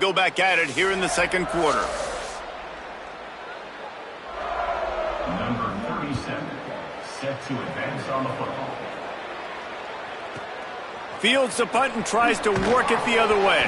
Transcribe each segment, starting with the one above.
go back at it here in the second quarter. Number 37, set to advance on the football. Fields the punt and tries to work it the other way.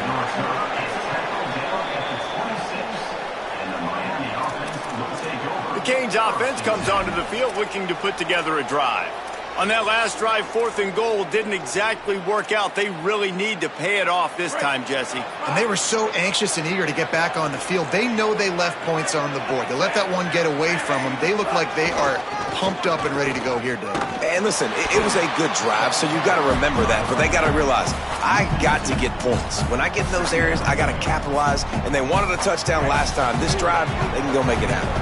The Canes offense comes onto the field looking to put together a drive. On that last drive, 4th and goal didn't exactly work out. They really need to pay it off this time, Jesse. And they were so anxious and eager to get back on the field. They know they left points on the board. They let that one get away from them. They look like they are pumped up and ready to go here, Dave. And listen, it was a good drive, so you got to remember that. But they got to realize, I got to get points. When I get in those areas, I got to capitalize. And they wanted a touchdown last time. This drive, they can go make it happen.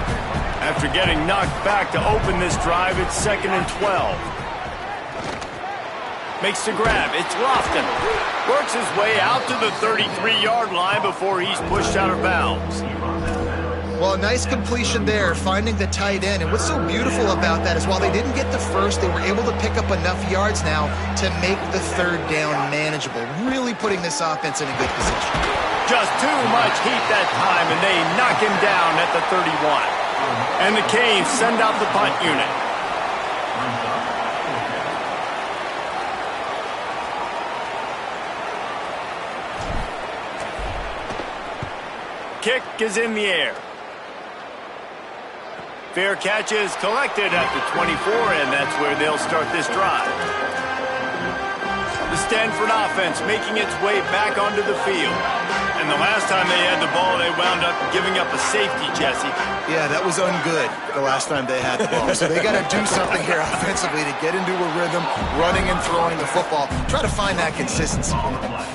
After getting knocked back to open this drive, it's 2nd and 12. Makes the grab. It's Lofton. Works his way out to the 33-yard line before he's pushed out of bounds. Well, a nice completion there, finding the tight end. And what's so beautiful about that is while they didn't get the first, they were able to pick up enough yards now to make the 3rd down manageable, really putting this offense in a good position. Just too much heat that time, and they knock him down at the 31. And the Canes send out the punt unit. Kick is in the air. Fair catch is collected at the 24, and that's where they'll start this drive. The Stanford offense making its way back onto the field. And the last time they had the ball, they wound up giving up a safety, Jesse. Yeah, that was ungood the last time they had the ball. So they got to do something here offensively to get into a rhythm, running and throwing the football. Try to find that consistency.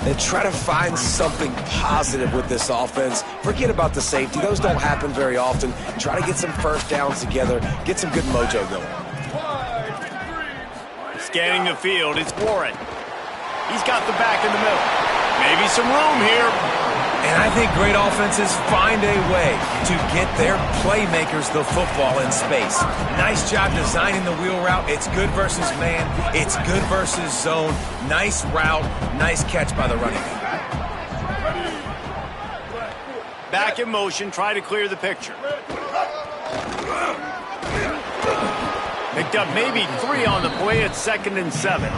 And try to find something positive with this offense. Forget about the safety. Those don't happen very often. Try to get some first downs together. Get some good mojo going. Scanning the field, it's Warren. He's got the back in the middle. Maybe some room here. And I think great offenses find a way to get their playmakers the football in space. Nice job designing the wheel route. It's good versus man. It's good versus zone. Nice route. Nice catch by the running back. Back in motion, try to clear the picture. Picked up maybe 3 on the play at 2nd and 7.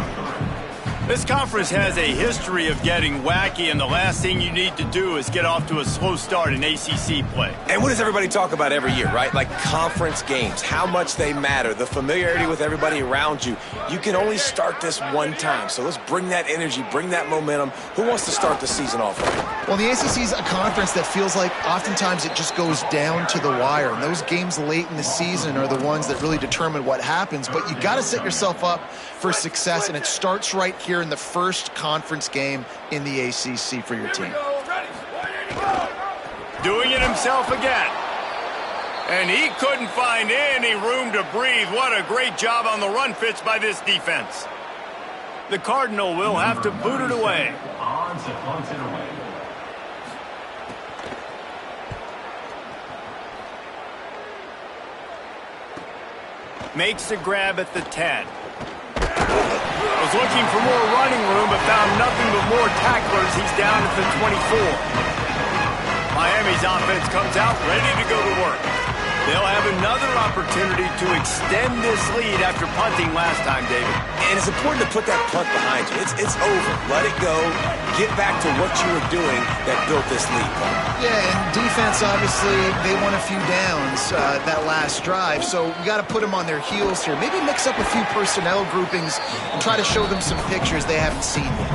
This conference has a history of getting wacky, and the last thing you need to do is get off to a slow start in ACC play. And what does everybody talk about every year, right? Like conference games, how much they matter, the familiarity with everybody around you. You can only start this one time, so let's bring that energy, bring that momentum. Who wants to start the season off right? Well, the ACC is a conference that feels like oftentimes it just goes down to the wire. And those games late in the season are the ones that really determine what happens. But you got to set yourself up for success, and it starts right here in the first conference game in the ACC for your team. Doing it himself again. And he couldn't find any room to breathe. What a great job on the run fits by this defense. The Cardinal will have to boot it away. On to punt it away. Makes the grab at the 10. Was looking for more running room, but found nothing but more tacklers. He's down at the 24. Miami's offense comes out ready to go to work. They'll have another opportunity to extend this lead after punting last time, David. And it's important to put that punt behind you. It's over. Let it go. Get back to what you were doing that built this lead. Yeah, and defense, obviously, they won a few downs that last drive, so you got to put them on their heels here. Maybe mix up a few personnel groupings and try to show them some pictures they haven't seen yet.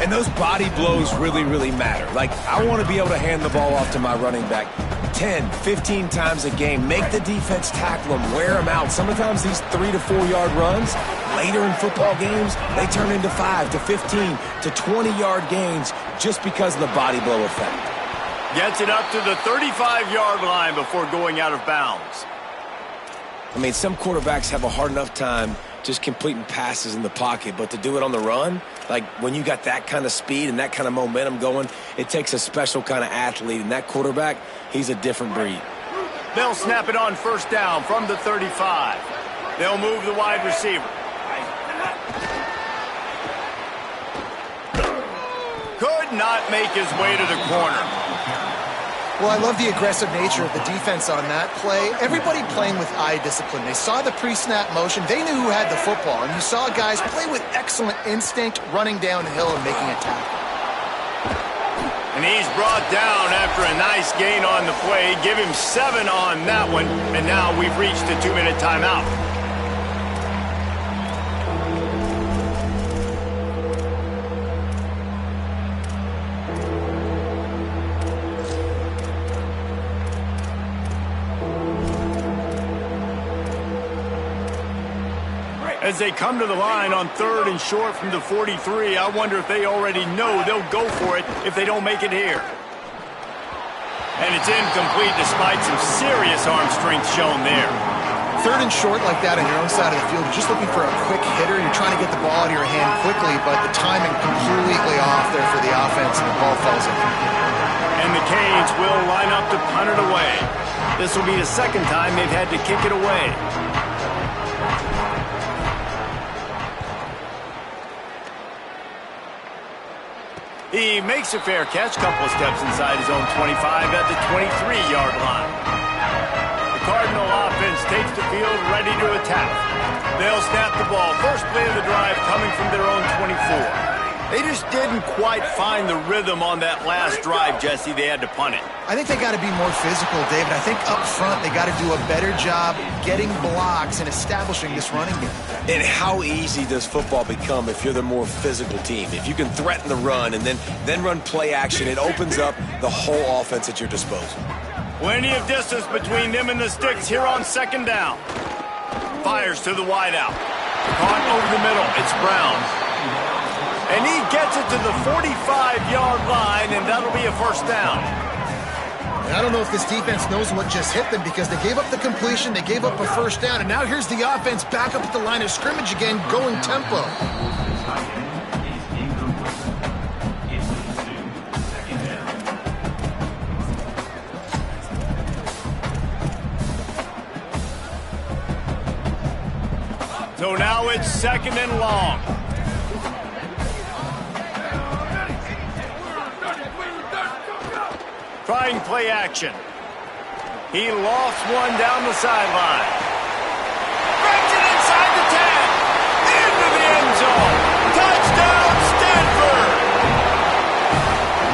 And those body blows really, really matter. Like, I want to be able to hand the ball off to my running back 10, 15 times a game. Make the defense tackle them, wear them out. Sometimes these 3 to 4 yard runs, later in football games, they turn into 5 to 15 to 20-yard gains just because of the body blow effect. Gets it up to the 35-yard line before going out of bounds. I mean, some quarterbacks have a hard enough time just completing passes in the pocket, but to do it on the run, like when you got that kind of speed and that kind of momentum going, it takes a special kind of athlete, and that quarterback, he's a different breed. They'll snap it on first down from the 35. They'll move the wide receiver. Couldn't not make his way to the corner. Well, I love the aggressive nature of the defense on that play. Everybody playing with eye discipline. They saw the pre-snap motion. They knew who had the football. And you saw guys play with excellent instinct, running downhill and making a tackle. And he's brought down after a nice gain on the play. Give him 7 on that one. And now we've reached a 2-minute timeout. As they come to the line on 3rd and short from the 43, I wonder if they already know they'll go for it if they don't make it here. And it's incomplete despite some serious arm strength shown there. 3rd and short like that on your own side of the field, you're just looking for a quick hitter. You're trying to get the ball out of your hand quickly, but the timing completely off there for the offense, and the ball falls in. And the Canes will line up to punt it away. This will be the second time they've had to kick it away. He makes a fair catch, couple of steps inside his own 25 at the 23-yard line. The Cardinal offense takes the field ready to attack. They'll snap the ball. First play of the drive coming from their own 24. They just didn't quite find the rhythm on that last drive, Jesse. They had to punt it. I think they got to be more physical, David. I think up front they got to do a better job getting blocks and establishing this running game. And how easy does football become if you're the more physical team? If you can threaten the run and then run play action, it opens up the whole offense at your disposal. Plenty of distance between them and the sticks here on 2nd down. Fires to the wideout. Caught over the middle. It's Brown. And he gets it to the 45-yard line, and that'll be a 1st down. I don't know if this defense knows what just hit them, because they gave up the completion, they gave up a 1st down, and now here's the offense back up at the line of scrimmage again, going tempo. So now it's 2nd and long. Trying play action. He lofts one down the sideline. Breaks it inside the 10. Into the end zone. Touchdown, Stanford!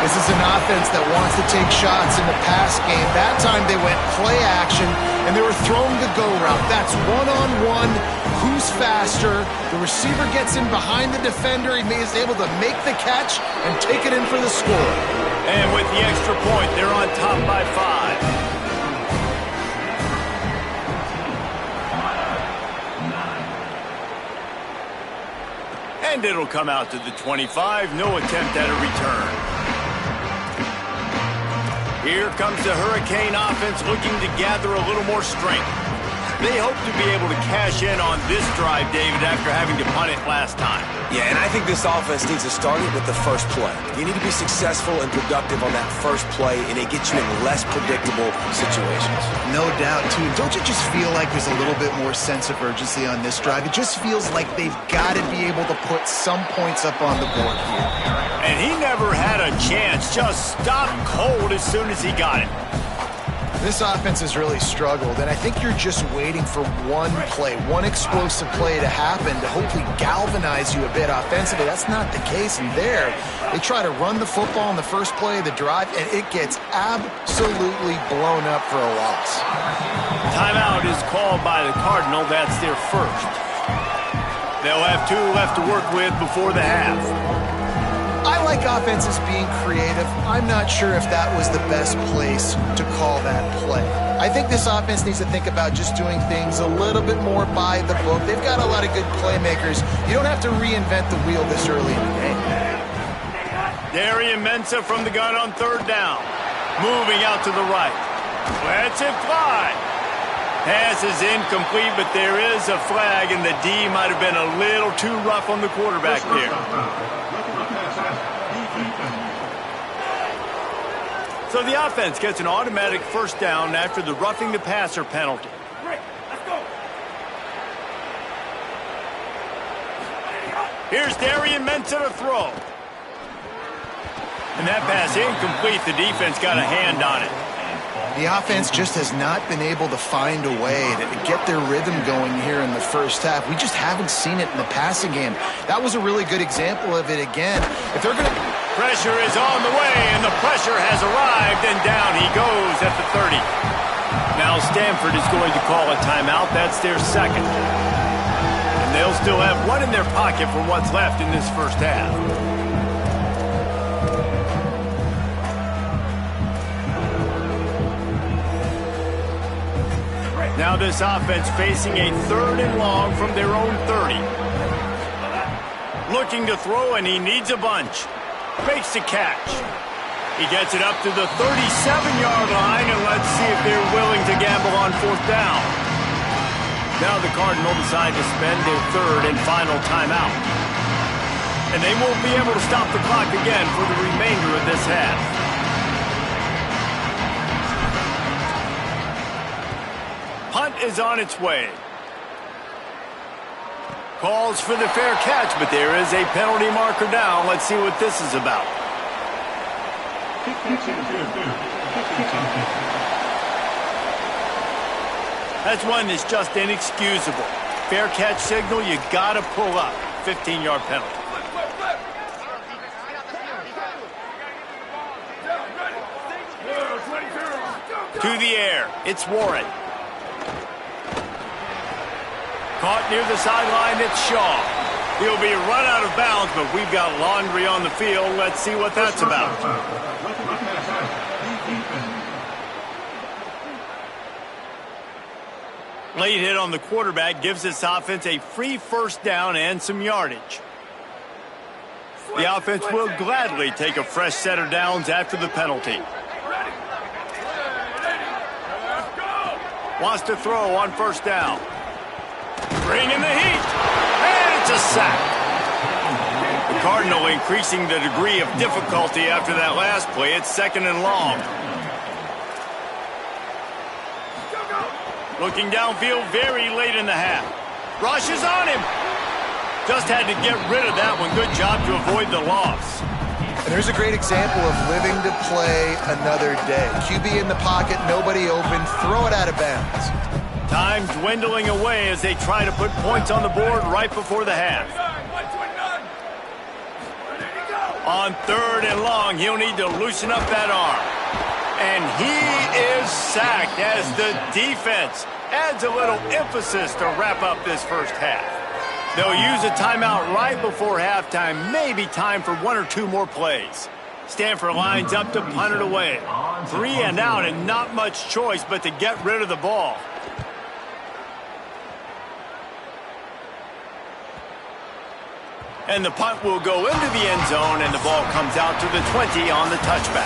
This is an offense that wants to take shots in the pass game. That time they went play action, and they were throwing the go route. That's one-on-one. Who's faster? The receiver gets in behind the defender. He is able to make the catch and take it in for the score. And with the extra point, they're on top by 5. And it'll come out to the 25. No attempt at a return. Here comes the Hurricane offense looking to gather a little more strength. They hope to be able to cash in on this drive, David, after having to punt it last time. Yeah, and I think this offense needs to start it with the first play. You need to be successful and productive on that first play, and it gets you in less predictable situations. No doubt, too. Don't you just feel like there's a little bit more sense of urgency on this drive? It just feels like they've got to be able to put some points up on the board here. And he never had a chance. Just stopped cold as soon as he got it. This offense has really struggled, and I think you're just waiting for one play, one explosive play to happen to hopefully galvanize you a bit offensively. That's not the case, and there, they try to run the football in the first play of the drive, and it gets absolutely blown up for a loss. Timeout is called by the Cardinal. That's their first. They'll have 2 left to work with before the half. I like offenses being creative. I'm not sure if that was the best place to call that play. I think this offense needs to think about just doing things a little bit more by the book. They've got a lot of good playmakers. You don't have to reinvent the wheel this early in the game. Darian Mensah from the gun on 3rd down. Moving out to the right. Lets it fly. Pass is incomplete, but there is a flag, and the D might have been a little too rough on the quarterback there. So the offense gets an automatic 1st down after the roughing the passer penalty. Let's go. Here's Darian Mensah to throw. And that pass incomplete. The defense got a hand on it. The offense just has not been able to find a way to get their rhythm going here in the first half. We just haven't seen it in the passing game. That was a really good example of it again. If they're going to... Pressure is on the way, and the pressure has arrived, and down he goes at the 30. Now Stanford is going to call a timeout. That's their second. And they'll still have one in their pocket for what's left in this first half. Now this offense facing a 3rd and long from their own 30. Looking to throw, and he needs a bunch. Makes the catch. He gets it up to the 37-yard line, and let's see if they're willing to gamble on 4th down. Now the Cardinals decide to spend their 3rd and final timeout. And they won't be able to stop the clock again for the remainder of this half. Punt is on its way. Calls for the fair catch, but there is a penalty marker down. Let's see what this is about. That's one that's just inexcusable. Fair catch signal, you gotta pull up. 15-yard penalty. To the air, it's Warren. Caught near the sideline, it's Shaw. He'll be run out of bounds, but we've got laundry on the field. Let's see what that's about. Late hit on the quarterback gives this offense a free 1st down and some yardage. The offense will gladly take a fresh set of downs after the penalty. Wants to throw on 1st down. Bringing the heat. And it's a sack. The Cardinal increasing the degree of difficulty after that last play. It's 2nd and long. Looking downfield very late in the half. Rush is on him. Just had to get rid of that one. Good job to avoid the loss. And there's a great example of living to play another day. QB in the pocket, nobody open, throw it out of bounds. Time dwindling away as they try to put points on the board right before the half. On 3rd and long, he'll need to loosen up that arm. And he is sacked as the defense adds a little emphasis to wrap up this first half. They'll use a timeout right before halftime, maybe time for 1 or 2 more plays. Stanford lines up to punt it away. 3 and out, and not much choice but to get rid of the ball. And the punt will go into the end zone, and the ball comes out to the 20 on the touchback.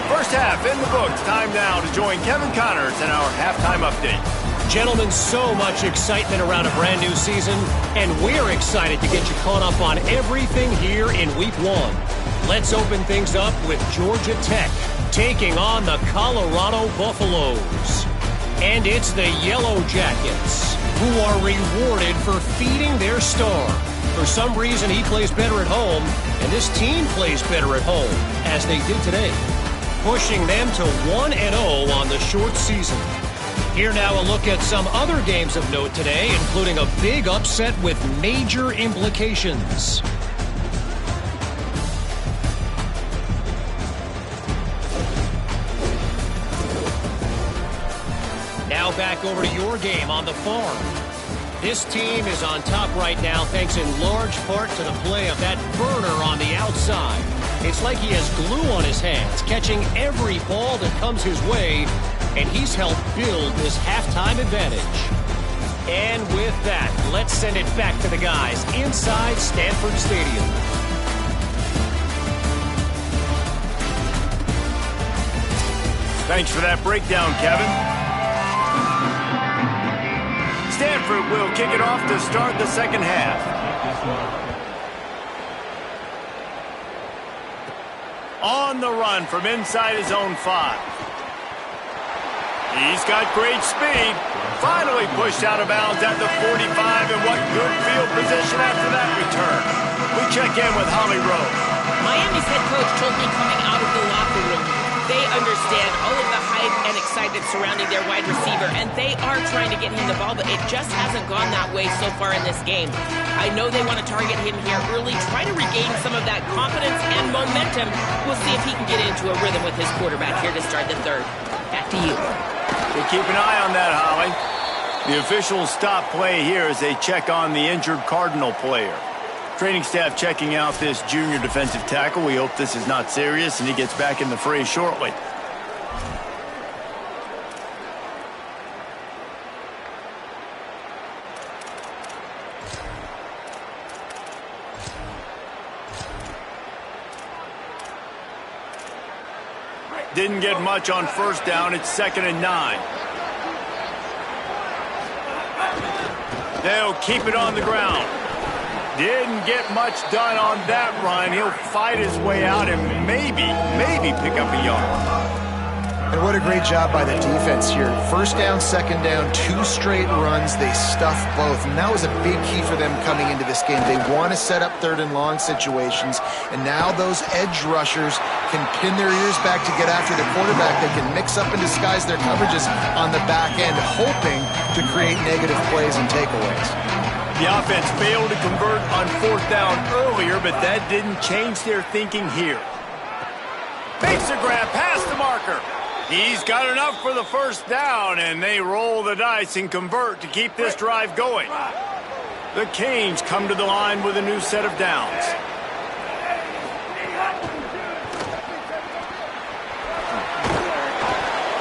First half in the books. Time now to join Kevin Connors in our halftime update. Gentlemen, so much excitement around a brand new season, and we're excited to get you caught up on everything here in Week 1. Let's open things up with Georgia Tech taking on the Colorado Buffaloes. And it's the Yellow Jackets who are rewarded for feeding their star. For some reason, he plays better at home, and this team plays better at home, as they did today, pushing them to 1-0 on the short season. Here now a look at some other games of note today, including a big upset with major implications. Now back over to your game on the farm. This team is on top right now thanks in large part to the play of that burner on the outside. It's like he has glue on his hands, catching every ball that comes his way, and he's helped build this halftime advantage. And with that, let's send it back to the guys inside Stanford Stadium. Thanks for that breakdown, Kevin. Stanford will kick it off to start the second half. On the run from inside his own 5. He's got great speed. Finally pushed out of bounds at the 45, and what good field position after that return. We check in with Holly Rowe. Miami's head coach told me coming out of the locker room, they understand all of the hype and excitement surrounding their wide receiver, and they are trying to get him the ball, but it just hasn't gone that way so far in this game. I know they want to target him here early, try to regain some of that confidence and momentum. We'll see if he can get into a rhythm with his quarterback here to start the third. Back to you. We'll keep an eye on that, Holly. The officials stop play here as they check on the injured Cardinal player. Training staff checking out this junior defensive tackle. We hope this is not serious and he gets back in the fray shortly. Didn't get much on first down. It's 2nd and 9. They'll keep it on the ground. Didn't get much done on that run. He'll fight his way out and maybe pick up a yard. And what a great job by the defense here. First down, second down, 2 straight runs. They stuffed both, and that was a big key for them coming into this game. They want to set up 3rd and long situations, and now those edge rushers can pin their ears back to get after the quarterback. They can mix up and disguise their coverages on the back end, hoping to create negative plays and takeaways. The offense failed to convert on 4th down earlier, but that didn't change their thinking here. Makes a grab past the marker. He's got enough for the first down, and they roll the dice and convert to keep this drive going. The Canes come to the line with a new set of downs.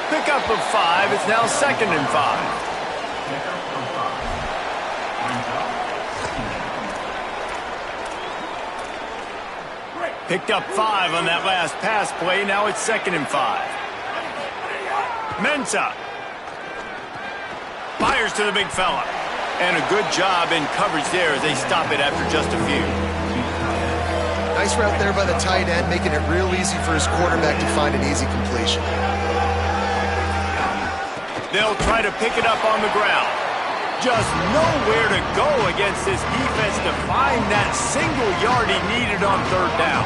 Pickup of 5. It's now 2nd and 5. Picked up 5 on that last pass play. Now it's 2nd and 5. Mensah fires to the big fella. And a good job in coverage there as they stop it after just a few. Nice route there by the tight end, making it real easy for his quarterback to find an easy completion. They'll try to pick it up on the ground. Just nowhere to go against this defense to find that single yard he needed on 3rd down.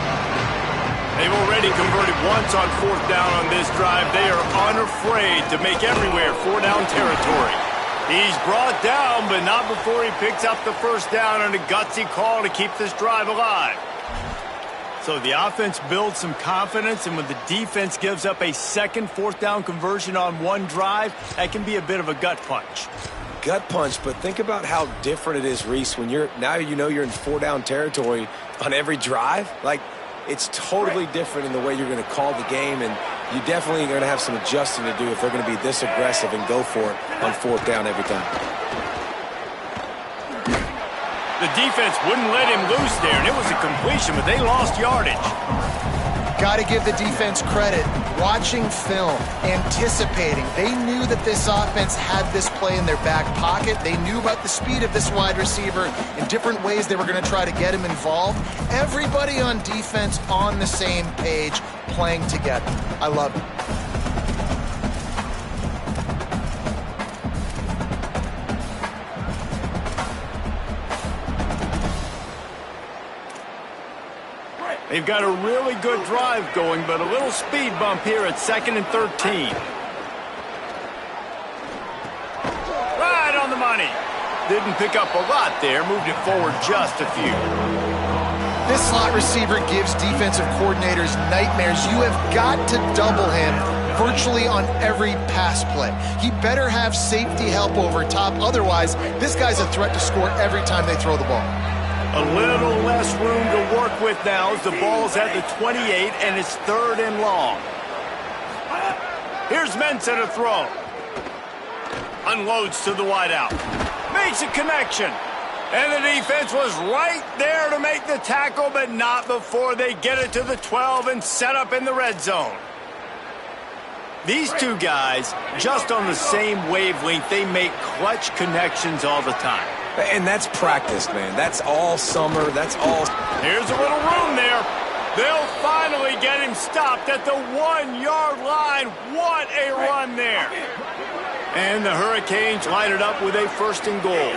They've already converted once on 4th down on this drive. They are unafraid to make everywhere 4-down territory. He's brought down, but not before he picks up the first down on a gutsy call to keep this drive alive. So the offense builds some confidence, and when the defense gives up a second 4th down conversion on one drive, that can be a bit of a gut punch. Gut punch, but think about how different it is, Reese, when you're you're in 4-down territory on every drive. Like, it's totally different in the way you're going to call the game, and you definitely are going to have some adjusting to do if they're going to be this aggressive and go for it on 4th down every time. The defense wouldn't let him loose there, and it was a completion, but they lost yardage. Got to give the defense credit. Watching film, anticipating. They knew that this offense had this play in their back pocket. They knew about the speed of this wide receiver in different ways they were going to try to get him involved. Everybody on defense on the same page, playing together. I love it. They've got a really good drive going, but a little speed bump here at 2nd and 13. Right on the money. Didn't pick up a lot there, moved it forward just a few. This slot receiver gives defensive coordinators nightmares. You have got to double him virtually on every pass play. He better have safety help over top. Otherwise, this guy's a threat to score every time they throw the ball. A little less room to work with now as the ball's at the 28 and it's 3rd and long. Here's Mensah to throw. Unloads to the wideout. Makes a connection. And the defense was right there to make the tackle, but not before they get it to the 12 and set up in the red zone. These two guys, just on the same wavelength, they make clutch connections all the time. And that's practice, man. That's all summer. That's all. Here's a little room there. They'll finally get him stopped at the 1-yard line. What a run there. And the Hurricanes line it up with a 1st and goal.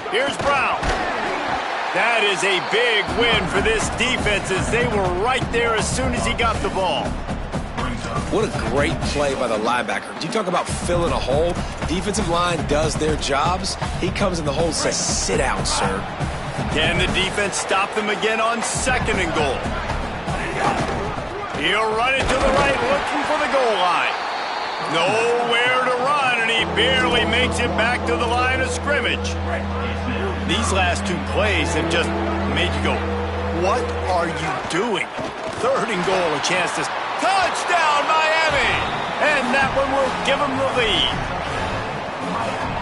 Here's Brown. That is a big win for this defense as they were right there as soon as he got the ball. What a great play by the linebacker. You talk about filling a hole. Defensive line does their jobs. He comes in the hole and says, sit down, sir. Can the defense stop them again on 2nd and goal? He'll run it to the right, looking for the goal line. Nowhere to run, and he barely makes it back to the line of scrimmage. These last 2 plays have just made you go, what are you doing? 3rd and goal, a chance to... Touchdown, Miami! And that one will give them the lead.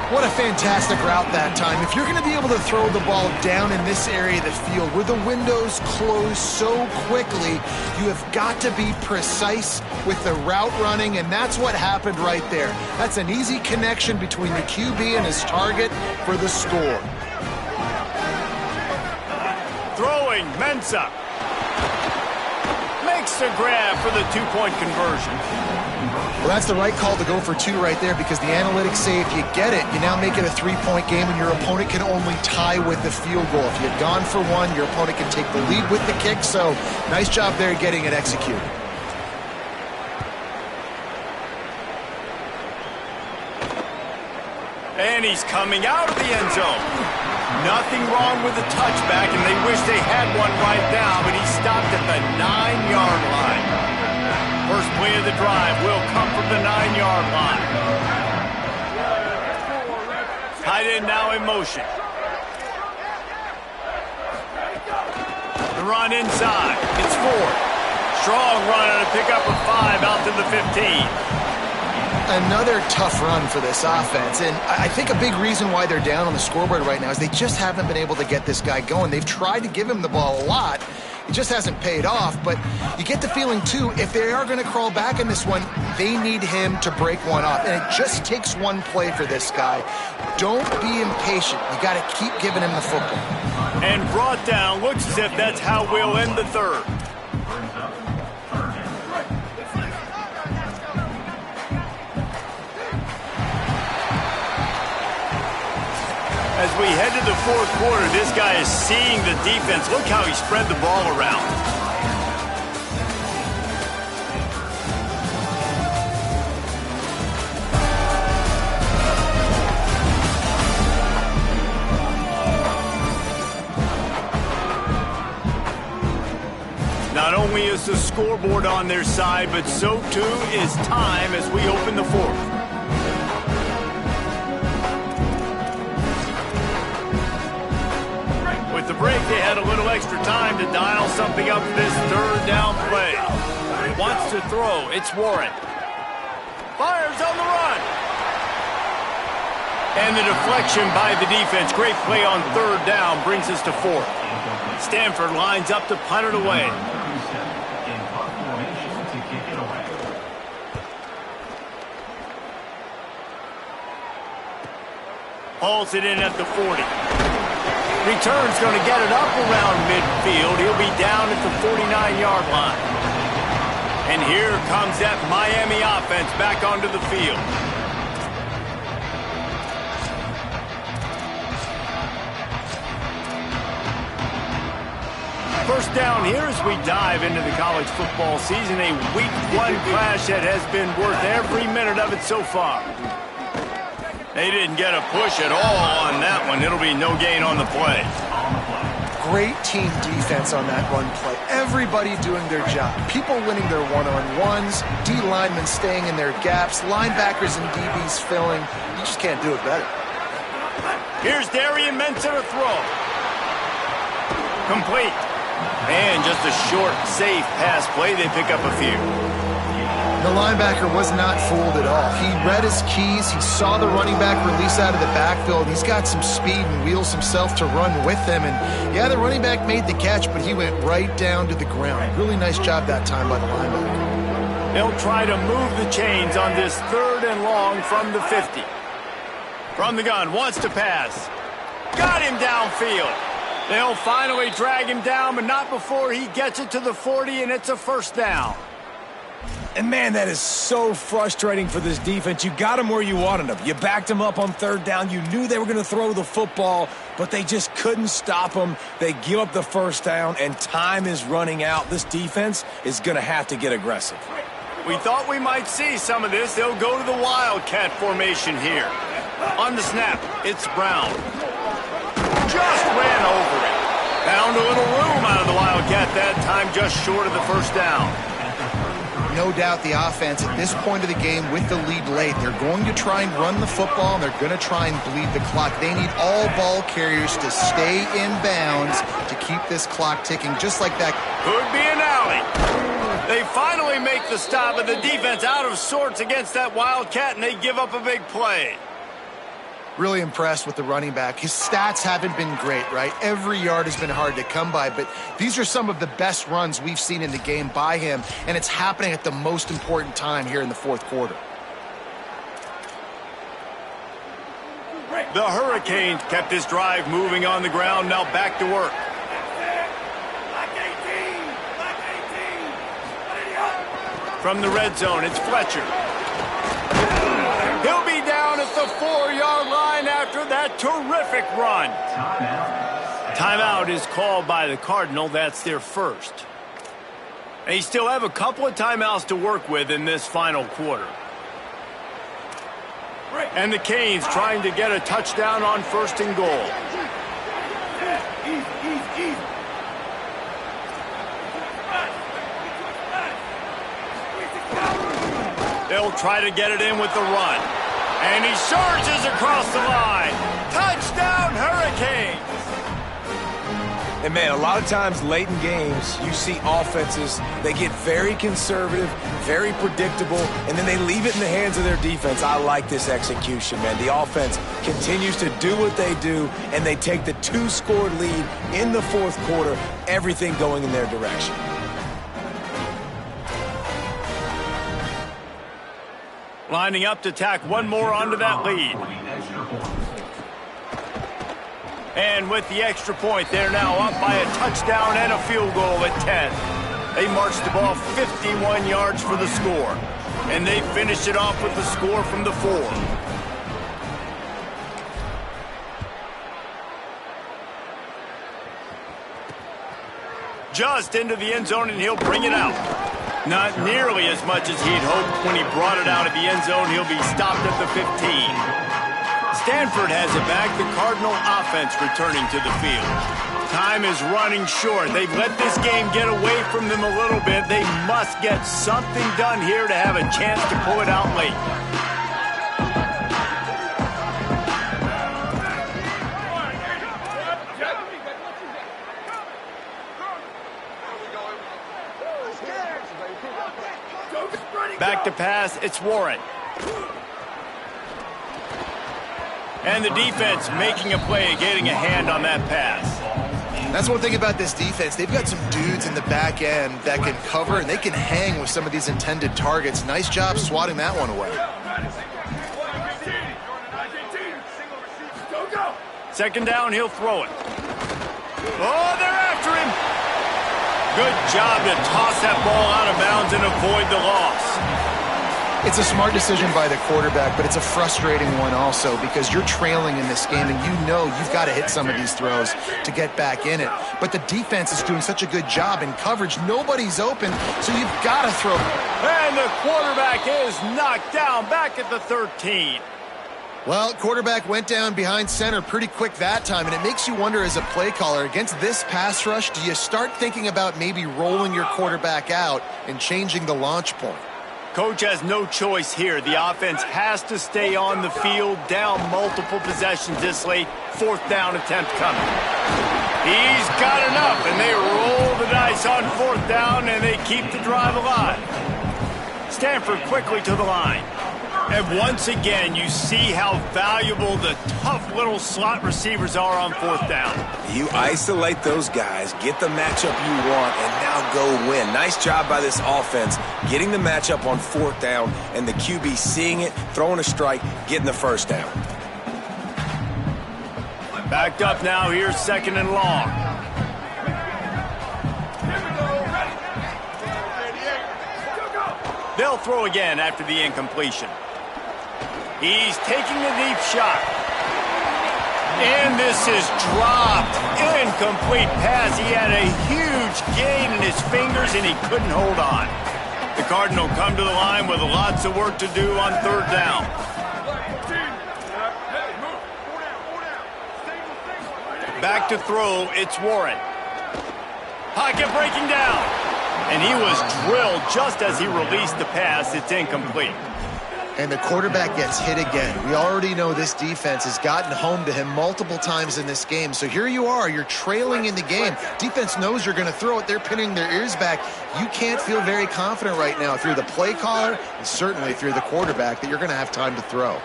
What a fantastic route that time. If you're going to be able to throw the ball down in this area of the field where the windows close so quickly, you have got to be precise with the route running, and that's what happened right there. That's an easy connection between the QB and his target for the score. Throwing, Mensah. Makes a grab for the 2-point conversion. Well, that's the right call to go for 2 right there because the analytics say if you get it, you now make it a 3-point game and your opponent can only tie with the field goal. If you had gone for 1, your opponent can take the lead with the kick. So nice job there getting it executed. And he's coming out of the end zone. Nothing wrong with the touchback, and they wish they had one right now, but he stopped at the 9-yard line. First play of the drive will come from the 9-yard line. Tight end now in motion. The run inside. It's 4. Strong run and a pickup of 5 out to the 15. Another tough run for this offense, and I think a big reason why they're down on the scoreboard right now is they just haven't been able to get this guy going. They've tried to give him the ball a lot. It just hasn't paid off, but you get the feeling, too, if they are going to crawl back in this one, they need him to break one off, and it just takes one play for this guy. Don't be impatient. You got to keep giving him the football. And brought down. Looks as if that's how we'll end the 3rd. As we head to the 4th quarter, this guy is seeing the defense. Look how he spread the ball around. Not only is the scoreboard on their side, but so too is time as we open the 4th. With the break, they had a little extra time to dial something up for this 3rd down play. Wants to throw. It's Warren. Fires on the run. And the deflection by the defense. Great play on 3rd down brings us to 4th. Stanford lines up to punt it away. Hauls it in at the 40. Return's going to get it up around midfield. He'll be down at the 49-yard line. And here comes that Miami offense back onto the field. First down here as we dive into the college football season. A week 1 clash that has been worth every minute of it so far. They didn't get a push at all on that one. It'll be no gain on the play. Great team defense on that run play. Everybody doing their job. People winning their one-on-ones, D linemen staying in their gaps, linebackers and DBs filling. You just can't do it better. Here's Darian Mensah to throw. Complete. And just a short, safe pass play. They pick up a few. The linebacker was not fooled at all. He read his keys. He saw the running back release out of the backfield. He's got some speed and wheels himself to run with them. And, yeah, the running back made the catch, but he went right down to the ground. Really nice job that time by the linebacker. They'll try to move the chains on this 3rd and long from the 50. From the gun, wants to pass. Got him downfield. They'll finally drag him down, but not before he gets it to the 40, and it's a 1st down. And, man, that is so frustrating for this defense. You got them where you wanted them. You backed them up on third down. You knew they were going to throw the football, but they just couldn't stop them. They give up the first down, and time is running out. This defense is going to have to get aggressive. We thought we might see some of this. They'll go to the Wildcat formation here. On the snap, it's Brown. Just ran over it. Found a little room out of the Wildcat that time, just short of the first down. No doubt the offense at this point of the game with the lead late, they're going to try and run the football, and they're going to try and bleed the clock. They need all ball carriers to stay in bounds to keep this clock ticking, just like that. Could be an alley. They finally make the stop, and the defense out of sorts against that Wildcat, and they give up a big play. Really impressed with the running back. His stats haven't been great, right? Every yard has been hard to come by, but these are some of the best runs we've seen in the game by him, and it's happening at the most important time here in the fourth quarter. The Hurricanes kept this drive moving on the ground, now back to work. From the red zone, it's Fletcher. He'll be down at the 4-yard line after that terrific run. Timeout is called by the Cardinal. That's their first. They still have a couple of timeouts to work with in this final quarter. And the Canes trying to get a touchdown on first and goal. They'll try to get it in with the run. And he surges across the line. Touchdown, Hurricanes! And, man, a lot of times late in games, you see offenses, they get very conservative, very predictable, and then they leave it in the hands of their defense. I like this execution, man. The offense continues to do what they do, and they take the 2-score lead in the fourth quarter, everything going in their direction. Lining up to tack one more onto that lead. And with the extra point, they're now up by a touchdown and a field goal at 10. They marched the ball 51 yards for the score. And they finished it off with the score from the 4. Just into the end zone, and he'll bring it out. Not nearly as much as he'd hoped. When he brought it out of the end zone, he'll be stopped at the 15. Stanford has it back. The Cardinal offense returning to the field. Time is running short. They've let this game get away from them a little bit. They must get something done here to have a chance to pull it out late. Back to pass, it's Warren. And the defense making a play, getting a hand on that pass. That's one thing about this defense. They've got some dudes in the back end that can cover, and they can hang with some of these intended targets. Nice job swatting that one away. Second down, he'll throw it. Oh, they're after him. Good job to toss that ball out of bounds and avoid the loss. It's a smart decision by the quarterback, but it's a frustrating one also because you're trailing in this game and you know you've got to hit some of these throws to get back in it. But the defense is doing such a good job in coverage. Nobody's open, so you've got to throw. And the quarterback is knocked down back at the 13. Well, quarterback went down behind center pretty quick that time, and it makes you wonder as a play caller, against this pass rush, do you start thinking about maybe rolling your quarterback out and changing the launch point? Coach has no choice here. The offense has to stay on the field, down multiple possessions this late. Fourth down attempt coming. He's got enough, and they roll the dice on fourth down, and they keep the drive alive. Stanford quickly to the line. And once again, you see how valuable the tough little slot receivers are on fourth down. You isolate those guys, get the matchup you want, and now go win. Nice job by this offense, getting the matchup on fourth down, and the QB seeing it, throwing a strike, getting the first down. Backed up now, here's second and long. They'll They'll throw again after the incompletion. He's taking the deep shot. And this is dropped. Incomplete pass. He had a huge gain in his fingers, and he couldn't hold on. The Cardinal come to the line with lots of work to do on third down. Back to throw, it's Warren. Pocket breaking down. And he was drilled just as he released the pass. It's incomplete. And the quarterback gets hit again. We already know this defense has gotten home to him multiple times in this game. So here you are, you're trailing in the game. Defense knows you're going to throw it. They're pinning their ears back. You can't feel very confident right now through the play caller and certainly through the quarterback that you're going to have time to throw.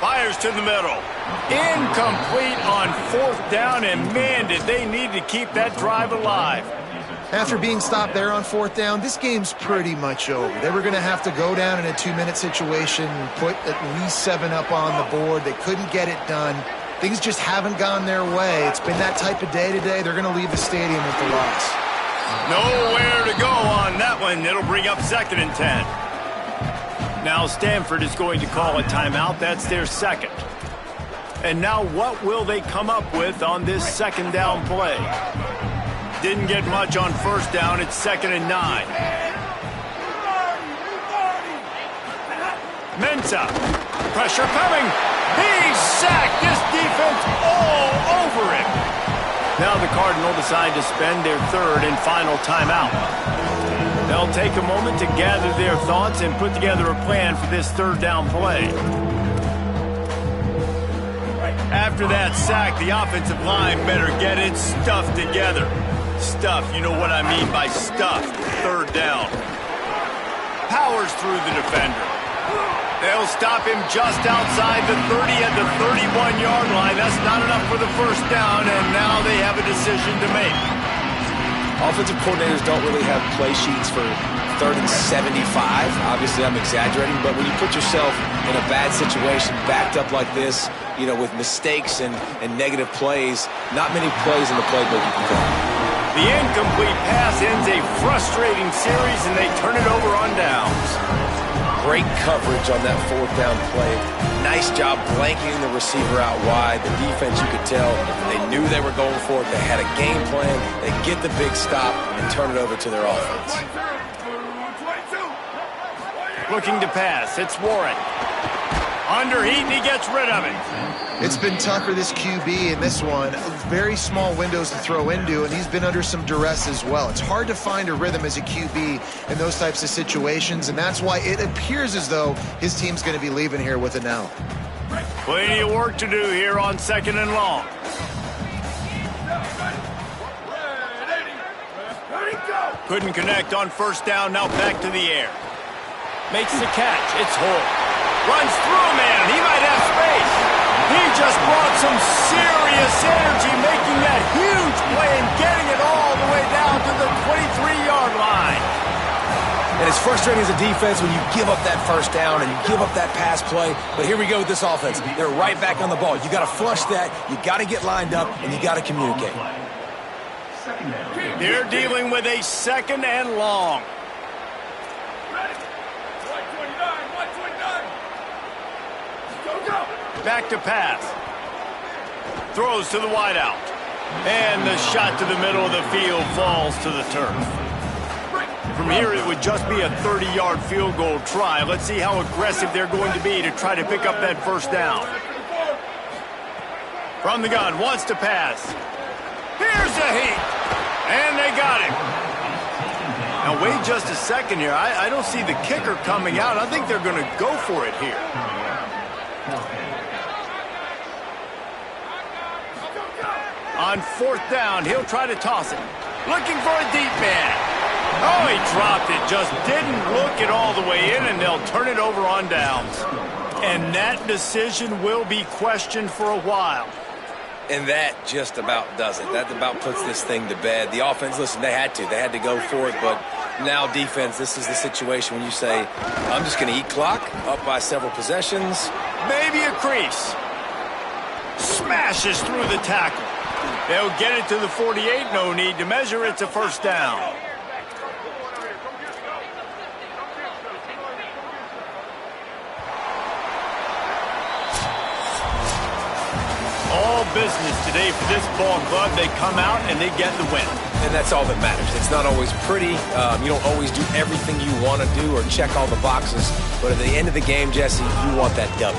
Fires to the middle. Incomplete on fourth down, and man, did they need to keep that drive alive. After being stopped there on fourth down, this game's pretty much over. They were going to have to go down in a 2-minute situation and put at least 7 up on the board. They couldn't get it done. Things just haven't gone their way. It's been that type of day today. They're going to leave the stadium with the loss. Nowhere to go on that one. It'll bring up 2nd and 10. Now Stanford is going to call a timeout. That's their second. And now what will they come up with on this 2nd down play? Didn't get much on first down. It's 2nd and 9. Mensah. Pressure coming. He's sacked. This defense all over him. Now the Cardinal decide to spend their 3rd and final timeout. They'll take a moment to gather their thoughts and put together a plan for this 3rd down play. After that sack, the offensive line better get its stuff together. Stuff, you know what I mean by stuff. 3rd down. Powers through the defender. They'll stop him just outside the 30 at the 31-yard line. That's not enough for the first down, and now they have a decision to make. Offensive coordinators don't really have play sheets for 3rd and 75. Obviously, I'm exaggerating, but when you put yourself in a bad situation, backed up like this, you know, with mistakes and negative plays, not many plays in the playbook you can call. The incomplete pass ends a frustrating series, and they turn it over on downs. Great coverage on that 4th down play. Nice job blanking the receiver out wide. The defense, you could tell, they knew they were going for it. They had a game plan. They get the big stop and turn it over to their offense. Looking to pass. It's Warren. Under heat, and he gets rid of it. It's been tough for this QB in this one. Very small windows to throw into, and he's been under some duress as well. It's hard to find a rhythm as a QB in those types of situations, and that's why it appears as though his team's going to be leaving here with it now. Plenty of work to do here on 2nd and long. Couldn't connect on first down, now back to the air. Makes the catch, it's Holt. Runs through a man, he might have space. He just brought some serious energy, making that huge play and getting it all the way down to the 23-yard line. And it's frustrating as a defense when you give up that first down and you give up that pass play. But here we go with this offense. They're right back on the ball. You got to flush that, you got to get lined up, and you got to communicate. They're dealing with a 2nd and long. Back to pass. Throws to the wideout. And the shot to the middle of the field falls to the turf. From here, it would just be a 30-yard field goal try. Let's see how aggressive they're going to be to try to pick up that first down. From the gun, wants to pass. Here's the heat. And they got him. Now, wait just a second here. I don't see the kicker coming out. I think they're going to go for it here. On 4th down, he'll try to toss it. Looking for a deep man. Oh, he dropped it. Just didn't look it all the way in, and they'll turn it over on downs. And that decision will be questioned for a while. And that just about does it. That about puts this thing to bed. The offense, listen, they had to go for it, but now defense, this is the situation when you say, I'm just going to eat clock, up by several possessions. Maybe a crease. Smashes through the tackle. They'll get it to the 48. No need to measure. It's a first down. business today for this ball club. They come out and they get the win. And that's all that matters. It's not always pretty. You don't always do everything you want to do or check all the boxes. But at the end of the game, Jesse, you want that W.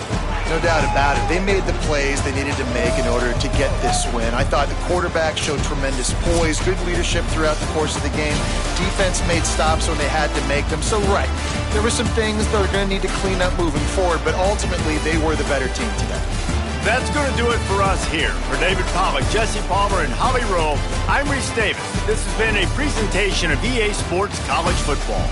No doubt about it. They made the plays they needed to make in order to get this win. I thought the quarterback showed tremendous poise, good leadership throughout the course of the game. Defense made stops when they had to make them. So, right, there were some things they're going to need to clean up moving forward, but ultimately they were the better team today. That's going to do it for us here. For David Pollack, Jesse Palmer, and Holly Rowe, I'm Reese Davis. This has been a presentation of EA Sports College Football.